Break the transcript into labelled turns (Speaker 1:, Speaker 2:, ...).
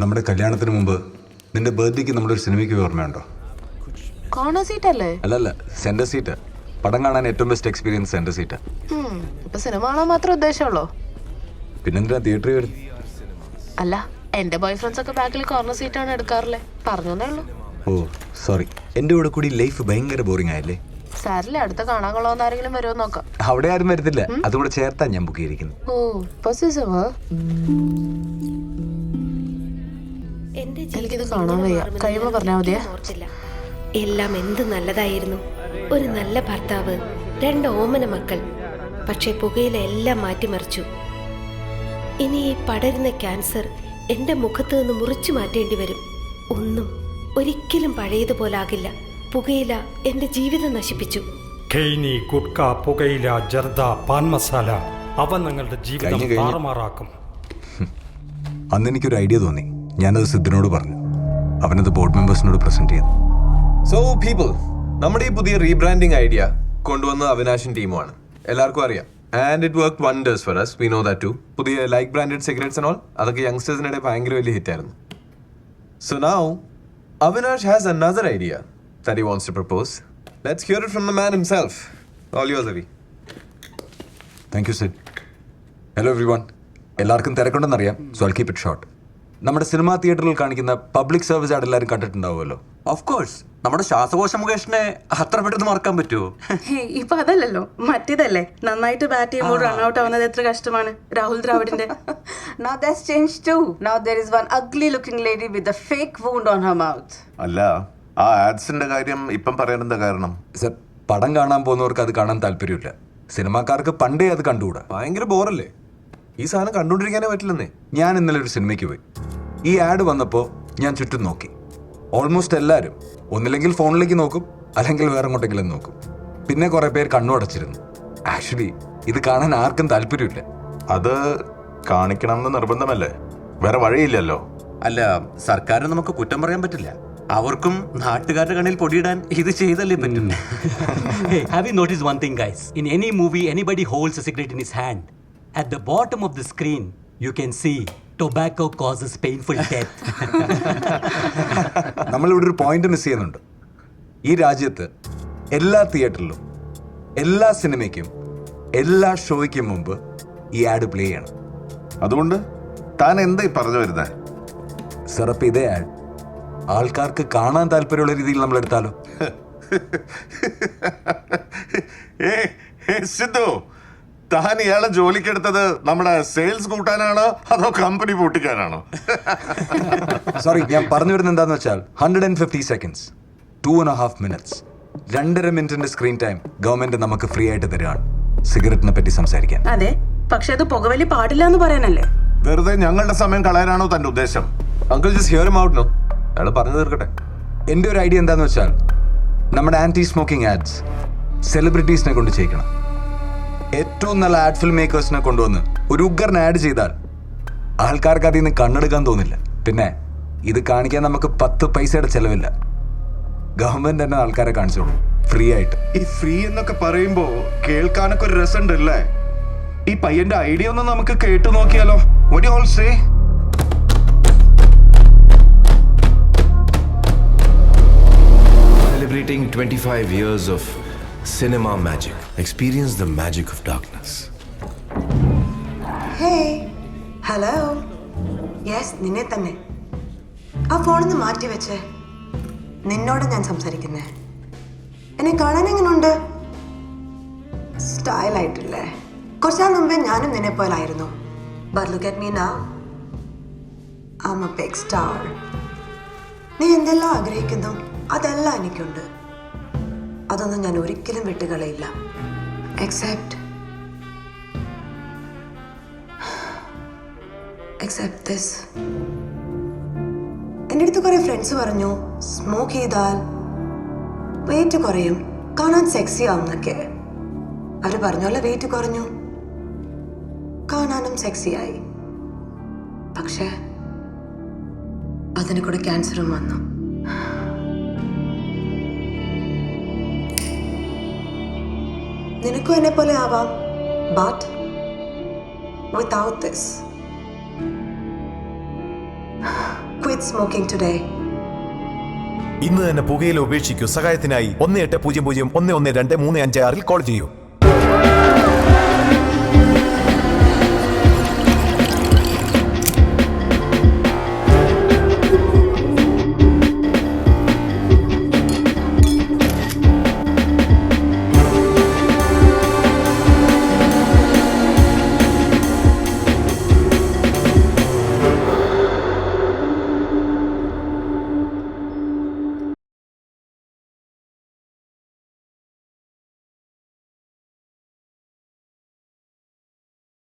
Speaker 1: നമ്മുടെ കല്യാണത്തിന് മുമ്പ് നിന്റെ ബർത്ത്ഡേക്ക് നമ്മളൊരു സിനിമയ്ക്ക് ഓർമ്മയുണ്ടോ?
Speaker 2: കോർണർ സീറ്റ് അല്ലേ?
Speaker 1: അല്ലല്ല, സെന്റർ സീറ്റ്. പടം കാണാൻ ഏറ്റവും ബെസ്റ്റ് എക്സ്പീരിയൻസ് സെന്റർ സീറ്റാ.
Speaker 2: ഇപ്പൊ സിനിമ കാണാൻ മാത്രം ഉദ്ദേശമുള്ളൂ.
Speaker 1: പിന്നെന്തിനാ തിയേറ്ററിൽ വരും?
Speaker 2: അല്ല, എന്റെ ബോയ് ഫ്രണ്ട്സ് ഒക്കെ ബാക്കിൽ കോർണർ സീറ്റാണ് എടുക്കാറില്ലേ, പറഞ്ഞേ ഉള്ളൂ.
Speaker 1: ഓ സോറി, എന്റെ കൂടെ കൂടി ലൈഫ് ഭയങ്കര ബോറിംഗ് ആയല്ലേ.
Speaker 2: സാരില്ല, അടുത്ത കാണാൻ കൊള്ളാവുന്ന ആരെങ്കിലും വരുമോ നോക്കാം.
Speaker 1: അവിടെ ആരും വരുന്നില്ല, അതുകൂടെ ചേർത്താ ഞാൻ ബുക്ക് ചെയ്തിരിക്കുന്നു.
Speaker 2: ഓ പൊസിറ്റീവ്. എനിക്കിത് കാണാൻ വയ്യ, കഴിയുമ്പോ പറഞ്ഞാൽ മതിയാ.
Speaker 3: എല്ലാം എന്ത് നല്ലതായിരുന്നു. ഒരു നല്ല ഭർത്താവ്, 2 ഓമന മക്കൾ. പക്ഷെ പുകയില എല്ലാം മാറ്റിമറിച്ചു. ഇനി ഈ പടരുന്ന ക്യാൻസർ എന്റെ മുഖത്ത് നിന്ന് മുറിച്ചു മാറ്റേണ്ടി വരും. ഒന്നും ഒരിക്കലും പഴയതുപോലാകില്ല. പുകയില എന്റെ ജീവിതം നശിപ്പിച്ചു.
Speaker 4: ഖെയ്നി, ഗുഡ്ക, പുകയില, ജർദ, പാൻ മസാല, അവ നിങ്ങളുടെ ജീവിതം താറുമാറാക്കും.
Speaker 1: അന്ന് എനിക്കൊരു ഐഡിയ തോന്നി, ഞാനത് സിദ്ധിനോട് പറഞ്ഞു. അവനത് ബോർഡ് മെമ്പേഴ്സിനോട് പ്രസന്റ് ചെയ്തു.
Speaker 5: സോ പീപ്പിൾ, നമ്മുടെ ഈ പുതിയ റീബ്രാൻഡിങ് ഐഡിയ കൊണ്ടുവന്ന അവിനാശൻ ടീമുമാണ്. എല്ലാവർക്കും അറിയാം. And it work wonders for us. We know that too. പുതിയ like branded cigarettes and all, അതൊക്കെ യങ്സ്റ്റേഴ്സിനിടെ ഭയങ്കര വലിയ ഹിറ്റ് ആയിരുന്നു. So now Avinash has another idea that he wants to propose. Let's hear it from the man himself. All yours, Avi.
Speaker 1: Thank you Sid. Hello everyone. എല്ലാവർക്കും തിരക്കുണ്ടെന്നറിയാം, so I'll keep it short. നമ്മുടെ cinema തിയേറ്ററിൽ കാണിക്കുന്ന public service add എല്ലാവരും കണ്ടിട്ടുണ്ടാവുമല്ലോ.
Speaker 6: Of course, നമ്മുടെ ശ്വാസകോശ മുകേഷിനെ അത്ര പെട്ടെന്ന് മറക്കാൻ പറ്റുമോ?
Speaker 7: ഇപ്പൊ അതല്ലല്ലോ, മറ്റേതല്ലേ. നന്നായിട്ട് ബാറ്റ് ചെയ്യുമ്പോൾ റൺഔട്ട് ആവുന്നത് എത്ര കഷ്ടമാണ്. Rahul ദ്രാവിഡിന്റെ.
Speaker 8: Now that's changed too. Now there is one ugly looking lady with a fake wound on her mouth.
Speaker 9: അല്ല, ആ ആഡ്സിന്റെ കാര്യം ഇപ്പം പറയാനെന്താ കാരണം?
Speaker 1: സർ, പടം കാണാൻ പോകുന്നവർക്ക് അത് കാണാൻ താല്പര്യമില്ല. സിനിമാക്കാർക്ക് പണ്ടേ അത് കണ്ടുകൂടാ.
Speaker 5: ഭയങ്കര ബോറല്ലേ ഈ സാധനം കണ്ടുകൊണ്ടിരിക്കാനേ പറ്റില്ലെന്നേ.
Speaker 1: ഞാൻ ഇന്നലെ ഒരു സിനിമയ്ക്ക് പോയി. ഈ ആഡ് വന്നപ്പോൾ ഞാൻ ചുറ്റും നോക്കി. ഓൾമോസ്റ്റ് എല്ലാവരും ഒന്നില്ലെങ്കിൽ ഫോണിലേക്ക് നോക്കും, അല്ലെങ്കിൽ വേറെ എങ്ങോട്ടെങ്കിലും നോക്കും. പിന്നെ കുറെ പേർ കണ്ണു അടച്ചിരുന്നു. ആക്ച്വലി ഇത് കാണാൻ ആർക്കും താല്പര്യമില്ല.
Speaker 9: അത് കാണിക്കണം എന്ന് നിർബന്ധമല്ലേ? വേറെ വഴിയില്ലല്ലോ.
Speaker 6: അല്ല, സർക്കാരിന് നമുക്ക് കുറ്റം പറയാൻ പറ്റില്ല. അവർക്കും നാട്ടുകാരുടെ കണ്ണിൽ പൊടിയിടാൻ ഇത് ചെയ്തല്ലേ പറ്റും.
Speaker 10: Hey, have you noticed one thing, guys? In any movie, anybody holds a cigarette in his hand. At the bottom of the screen, you can see tobacco causes painful death.
Speaker 1: നമ്മളിവിടെ ഒരു പോയിന്റ് മിസ് ചെയ്യുന്നുണ്ട്. ഈ രാജ്യത്ത് എല്ലാ തിയേറ്ററിലും എല്ലാ സിനിമയ്ക്കും എല്ലാ ഷോയ്ക്കും മുമ്പ് ഈ ആഡ് പ്ലേ ചെയ്യണം.
Speaker 9: അതുകൊണ്ട് താൻ എന്താ ഈ പറഞ്ഞു വരുന്നത്?
Speaker 1: സർ, അപ്പൊ ഇതേ ആഡ് ആൾക്കാർക്ക് കാണാൻ താല്പര്യമുള്ള രീതിയിൽ നമ്മൾ എടുത്താലോ?
Speaker 9: സിദ്ധു, താൻ ഇയാളെ ജോലിക്കെടുത്തത് നമ്മുടെ സെയിൽസ് കൂട്ടാനാണോ അതോ കമ്പനി പൂട്ടിക്കാനാണോ?
Speaker 1: സോറി, ഞാൻ പറഞ്ഞു വരുന്നത് എന്താന്ന് വെച്ചാൽ 150 seconds, 2.5 minutes, 2.5 മിനിറ്റിന്റെ സ്ക്രീൻ ടൈം ഗവൺമെന്റ് നമുക്ക് ഫ്രീ ആയിട്ട് തരികയാണ് സിഗരറ്റിനെ പറ്റി സംസാരിക്കാൻ.
Speaker 7: അതെ, പക്ഷെ അത് പുകവലി പാടില്ല എന്ന് പറയാനല്ലേ?
Speaker 9: വെറുതെ ഞങ്ങളുടെ സമയം കളയാനാണോ തന്റെ ഉദ്ദേശം?
Speaker 5: Uncle just hear him out no. അയാൾ പറഞ്ഞു തീർക്കട്ടെ.
Speaker 1: എൻ്റെ ഒരു ഐഡിയ എന്താന്ന് വെച്ചാൽ നമ്മുടെ ആന്റി സ്മോക്കിംഗ് ആഡ്സ് സെലിബ്രിറ്റീസിനെ കൊണ്ട് ചെയ്യിക്കണം. ഏറ്റവും നല്ല ആഡ് ഫിൽം മേക്കേഴ്സിനെ കൊണ്ടുവന്ന് ഒരു ഉഗ്രൻ ആഡ് ചെയ്താൽ ആൾക്കാർക്ക് അതിൽ നിന്ന് കണ്ണെടുക്കാൻ തോന്നില്ല. പിന്നെ ഇത് കാണിക്കാൻ നമുക്ക് 10 പൈസയുടെ ചെലവില്ല. ഗവൺമെന്റ് തന്നെ ആൾക്കാരെ കാണിച്ചോളൂ ഫ്രീ ആയിട്ട്.
Speaker 9: ഈ ഫ്രീ എന്നൊക്കെ പറയുമ്പോ കേൾക്കാനൊക്കെ ഒരു രസമുണ്ട് അല്ലേ? ഈ പയ്യന്റെ ഐഡിയ ഒന്ന് നമുക്ക് കേട്ടു നോക്കിയാലോ? What do you all say?
Speaker 11: Celebrating 25 years of cinema magic. Experience the magic of darkness.
Speaker 8: Hey, hello. Yes, നിന്നെ തന്നെ. ആ ഫോണിന്ന് മാറ്റി വെച്ചേ. നിന്നോട് ഞാൻ സംസാരിക്കുന്നേ. എന്നെ കാണാൻ എങ്ങനെയുണ്ട്? സ്റ്റൈൽ ആയിട്ടില്ലേ? കുറച്ചാൽ മുമ്പേ ഞാനും നിന്നെ പോലായിരുന്നു. But look at me now. I'm a big star. നീ എന്തെല്ലാം ആഗ്രഹിക്കുന്നു അതെല്ലാം എനിക്കുണ്ട്. അതൊന്നും ഞാൻ ഒരിക്കലും വിട്ടുകളയില്ല. Except this. എൻ്റെ അടുത്ത് കുറെ ഫ്രണ്ട്സ് പറഞ്ഞു സ്മോക്ക് ചെയ്താൽ വെയിറ്റ് കുറയും, കാണാൻ സെക്സി ആവുന്നൊക്കെ. അവര് പറഞ്ഞോലെ വെയിറ്റ് കുറഞ്ഞു, കാണാനും സെക്സിയായി. പക്ഷെ അതിന് കൂടെ ക്യാൻസറും വന്നു. നിനക്കും എന്നെ പോലെ ആവാം, but without this. quit smoking today.
Speaker 12: ഇന്ന് തന്നെ പുകയില ഉപേക്ഷിക്കൂ. സഹായത്തിനായി 1800 112 356 കോൾ ചെയ്യൂ.